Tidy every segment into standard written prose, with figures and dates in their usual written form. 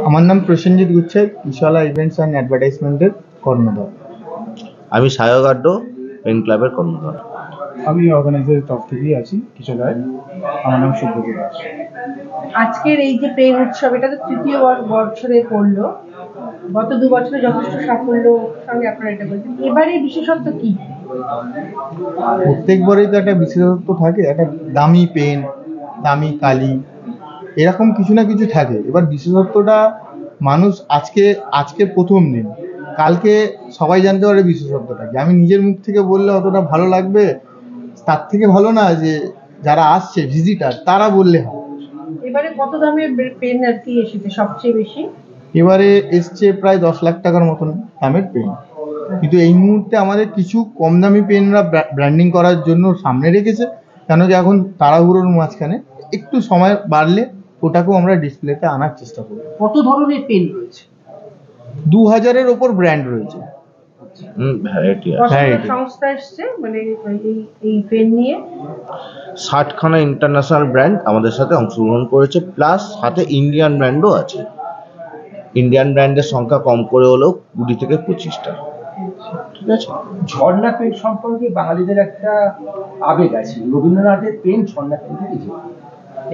আমার নাম Prosenjit গুচ্ছাই, কিশালা events and অ্যাডভার্টাইজমেন্টের কর্ণধার। আমি সায়ক আড্ড, পেন ক্লাবের কর্ণধার। আমি অর্গানাইজারের তরফ থেকেই আছি কিশোরায়। আমার নাম সুব্রত দাস। আজকের এই যে পেন উৎসব, এটা তো তৃতীয় বছরে পড়লো। গত 2 বছরে যথেষ্ট সাফল্য সঙ্গে আপনারা এটা বলছেন, এবারে বিশেষত্ব কি? প্রত্যেকবারই তো একটা বিশেষত্ব থাকে, একটা দামি পেন, দামি কালি, এরকম কিছু না কিছু থাকে। এবার বিশেষত্বটা মানুষ আজকে প্রথম দিন, কালকে সবাই জানতে পারে বিশেষত্বটা কি। আমি নিজের মুখ থেকে বললে অতটা ভালো লাগবে, তার থেকে ভালো না যে যারা আসছে ভিজিটার তারা বললে হয়। এবারে কত দামের পেন আর কি এসেছে সবচেয়ে বেশি? এবারে এসছে প্রায় 10 লাখ টাকার মতন দামের পেন। কিন্তু এই মুহূর্তে আমাদের কিছু কম দামি পেনরা ব্র্যান্ডিং করার জন্য সামনে রেখেছে, কেন কি এখন তাড়াহুড়োর মাঝখানে একটু সময় বাড়লে ওটাকেও আমরা ডিসপ্লেতে আনার চেষ্টা করব। কত ধরনের পেন রয়েছে? 2000-এর ওপর ব্র্যান্ড রয়েছে। ভ্যারাইটি আছে। কতগুলো সংস্থা এসছে মানে এই পেন নিয়ে? 60খানা ইন্টারন্যাশনাল ব্র্যান্ড আমাদের সাথে অংশগ্রহণ করেছে, প্লাস সাথে ইন্ডিয়ান ব্র্যান্ডও আছে। ইন্ডিয়ান ব্র্যান্ডের সংখ্যা কম করে হলেও 20 থেকে 25টা। ঠিক আছে। ঝর্ণা পেন সম্পর্কে বাঙালিদের একটা আবেগ আছে। রবীন্দ্রনাথের পেন ঝর্ণা পেন লিখেছে,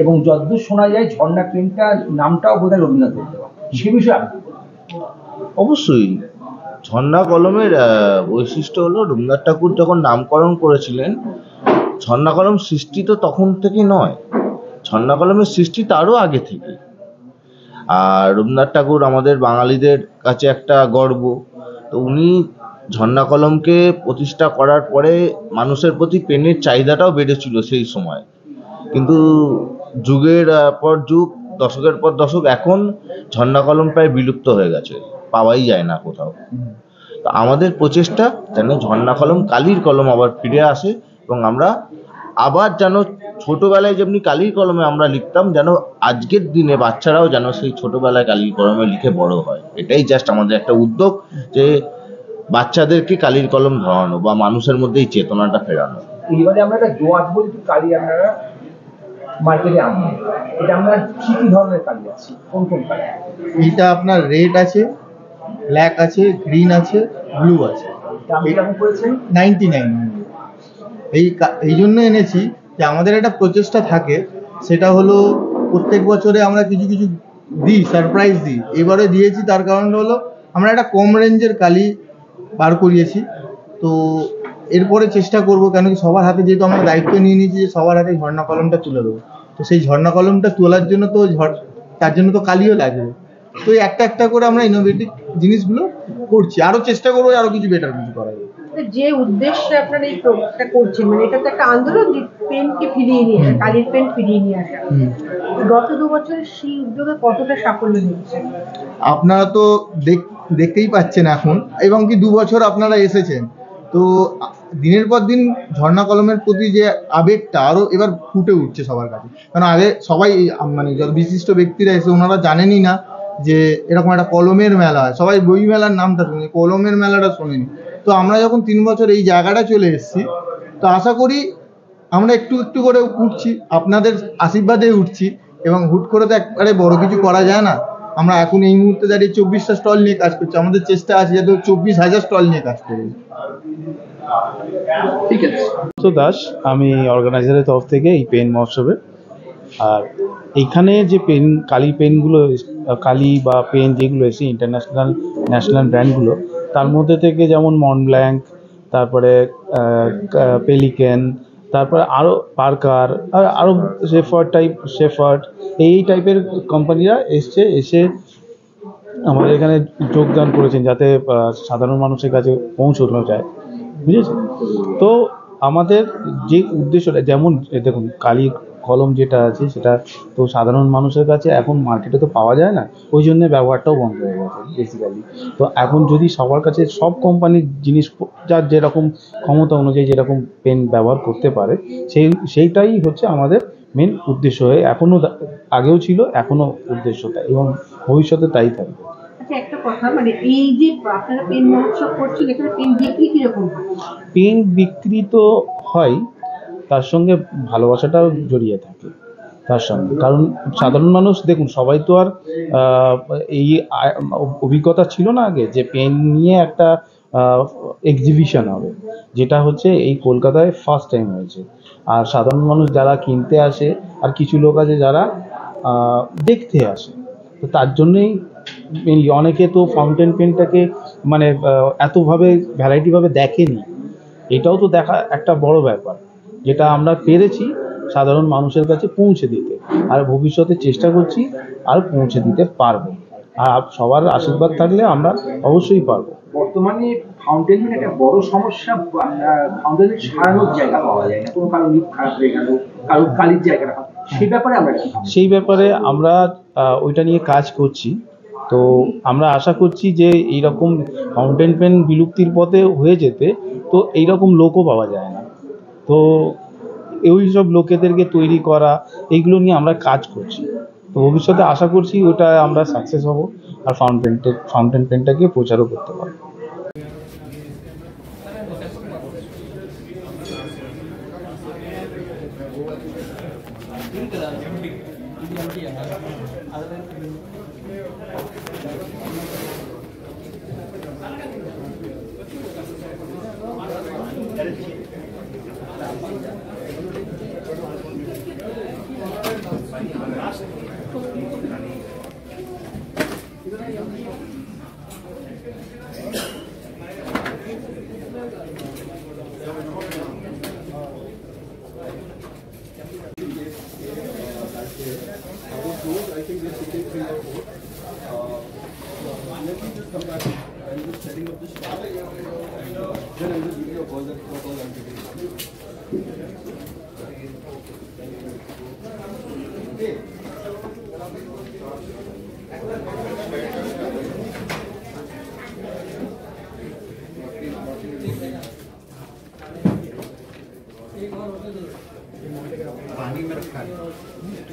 এবং যতদূর শোনা যায় ঝর্ণা পেনটা নামটাও বোধহয় রবীন্দ্রনাথের দেওয়া। সে বিষয়ে আপনি বলুন। অবশ্যই ঝর্ণা কলমের বৈশিষ্ট্য হলো, রবীন্দ্রনাথ ঠাকুর যখন নামকরণ করেছিলেন, ঝর্ণা কলম সৃষ্টি তো তখন থেকে নয়, ঝর্ণা কলমের সৃষ্টি তারও আগে থেকে। আর রবীন্দ্রনাথ ঠাকুর আমাদের বাঙালিদের কাছে একটা গর্ব। তো উনি ঝর্ণা কলমকে প্রতিষ্ঠা করার পরে মানুষের প্রতি পেনের চাহিদাটাও বেড়েছিল সেই সময়। কিন্তু যুগের পর যুগ, দশকের পর দশক, এখন ঝর্ণা কলম প্রায় বিলুপ্ত হয়ে গেছে, পাওয়াই যায় না কোথাও। তো আমাদের প্রচেষ্টা যেন ঝর্ণা কলম, কালির কলম আবার ফিরে আসে, এবং আমরা আবার যেন ছোটবেলায় যেমনি কালির কলমে আমরা লিখতাম, যেন আজকের দিনে বাচ্চারাও যেন সেই ছোটবেলায় কালির কলমে লিখে বড় হয়। এটাই জাস্ট আমাদের একটা উদ্যোগ, যে বাচ্চাদেরকে কালির কলম ধরানো বা মানুষের মধ্যে এই চেতনাটা ফেরানো। এইবারে আমরা একটা দোয়াত বলছি কালি আপনারা মার্কেটে আনবেন। এটা আমরা কি কি ধরনের কালি আছে, কোন কোন কালি? এইটা আপনার রেড আছে, ব্ল্যাক আছে, গ্রিন আছে, ব্লু আছে। দাম কিরকম করেছেন? 99। এই জন্য এনেছি যে আমাদের একটা প্রচেষ্টা থাকে, সেটা হলো প্রত্যেক বছরে আমরা কিছু কিছু দিই, সারপ্রাইজ দিই। এবারে দিয়েছি, তার কারণটা হলো আমরা একটা কম রেঞ্জের কালি বার করিয়েছি। তো এরপরে চেষ্টা করব, কেন কি সবার হাতে যেহেতু আমরা দায়িত্ব নিয়ে নিয়েছি যে সবার হাতে ঝর্ণা কলমটা তুলে দেবো, তো সেই ঝর্ণা কলমটা তোলার জন্য তো তার জন্য তো কালিও লাগবে। তো এই একটা একটা করে আমরা ইনোভেটিভ জিনিসগুলো করছি, আরও চেষ্টা করবো আরও কিছু বেটার কিছু করা যায়। যে উদ্দেশ্যে আপনারা এই প্রোগ্রামটা করছেন, মানে এটা তো একটা আন্দোলন যে পেনকে ফিরিয়ে নিয়ে আসা, কালির পেন ফিরিয়ে নিয়ে আসা। গত 2 বছরে সেই উদ্যোগে কতটা সাফল্য দেখছেন? আপনারা তো দেখতেই পাচ্ছেন এখন, এবং কি 2 বছর আপনারা এসেছেন, তো দিনের পর দিন ঝর্ণা কলমের প্রতি যে আবেগটা আরও এবার ফুটে উঠছে সবার কাছে। কারণ আগে সবাই মানে যত বিশিষ্ট ব্যক্তিরা এসে ওনারা জানেনই না যে এরকম একটা কলমের মেলা হয়। সবাই বই মেলার নামটা শুনে, কলমের মেলাটা শোনেনি। তো আমরা যখন 3 বছর এই জায়গাটা চলে এসেছি, তো আশা করি আমরা একটু একটু করে উঠছি, আপনাদের আশীর্বাদে উঠছি, এবং হুট করে তো একবারে বড় কিছু করা যায় না। আমরা এখন এই মুহূর্তে দাঁড়িয়ে 24টা স্টল নিয়ে কাজ করছি, আমাদের চেষ্টা আছে যাতে 24,000 স্টল নিয়ে কাজ করি। ঠিক আছে। সুব্রত দাস, আমি অর্গানাইজারের তরফ থেকে এই পেন মহোৎসবে। আর এইখানে যে কালি পেনগুলো, কালি বা পেন যেগুলো এসে ইন্টারন্যাশনাল ন্যাশনাল ব্র্যান্ডগুলো, তার মধ্যে থেকে যেমন মন্টব্ল্যাঙ্ক, তারপরে পেলিকেন, তারপরে আরও পার্কার, আরও শেফার্ড, এই টাইপের কোম্পানিরা এসে আমাদের এখানে যোগদান করেছেন, যাতে সাধারণ মানুষের কাছে পৌঁছানো যায়। বুঝেছেন তো? আমাদের যে উদ্দেশ্যটা, যেমন দেখুন কালি কলম যেটা আছে সেটা তো সাধারণ মানুষের কাছে এখন মার্কেটে তো পাওয়া যায় না, ওই জন্য ব্যবহারটাও বন্ধ হয়ে গেছে বেসিক্যালি। তো এখন যদি সবার কাছে সব কোম্পানির জিনিস, যার যেরকম ক্ষমতা অনুযায়ী যেরকম পেন ব্যবহার করতে পারে, সেইটাই হচ্ছে আমাদের মেন উদ্দেশ্য হয়ে এখনও, আগেও ছিল, এখনও উদ্দেশ্য তাই, এবং ভবিষ্যতে তাই থাকবে। আচ্ছা, একটা কথা, মানে এই যে আপনারা পেন মহোৎসব করছেন, এখানে পেন বিক্রি কিরকম হয়? পেন বিক্রি তো হয়, তার সঙ্গে ভালোবাসাটাও জড়িয়ে থাকে। তার সঙ্গে। কারণ সাধারণ মানুষ দেখুন, সবাই তো আর এই অভিজ্ঞতা ছিল না আগে যে পেন নিয়ে একটা এক্সিবিশন হবে, যেটা হচ্ছে এই কলকাতায় ফার্স্ট টাইম হয়েছে। আর সাধারণ মানুষ যারা কিনতে আসে, আর কিছু লোক আছে যারা দেখতে আসে, তো তার জন্যেই মেনলি। অনেকে তো ফাউন্টেন পেনটাকে মানে এতভাবে ভ্যারাইটিভাবে দেখেনি, এটাও তো দেখা একটা বড় ব্যাপার, যেটা আমরা পেরেছি সাধারণ মানুষের কাছে পৌঁছে দিতে, আর ভবিষ্যতে চেষ্টা করছি আর পৌঁছে দিতে পারবো। আর সবার আশীর্বাদ থাকলে আমরা অবশ্যই পারবো। বর্তমানে ফাউন্টেন পেন একটা বড় সমস্যা, ফাউন্টেন পেন সারানোর জায়গা পাওয়া যায় না, কোনো কারো লিপ খারাপ হয়ে গেল, কারো কালির জায়গাটা, সেই ব্যাপারে আমরা কি ভাবছি? সেই ব্যাপারে আমরা ওইটা নিয়ে কাজ করছি। তো আমরা আশা করছি যে এইরকম ফাউন্টেন পেন বিলুপ্তির পথে হয়ে যেতে, তো এইরকম লোকও পাওয়া যায় না। তো ওই সব লোকেদেরকে তৈরি করা, এইগুলো নিয়ে আমরা কাজ করছি। তো ভবিষ্যতে আশা করছি ওটা আমরা সাকসেস হব, আর ফাউন্টেন পেনটাকে প্রচারও করতে পারবো। पानी में रखा है।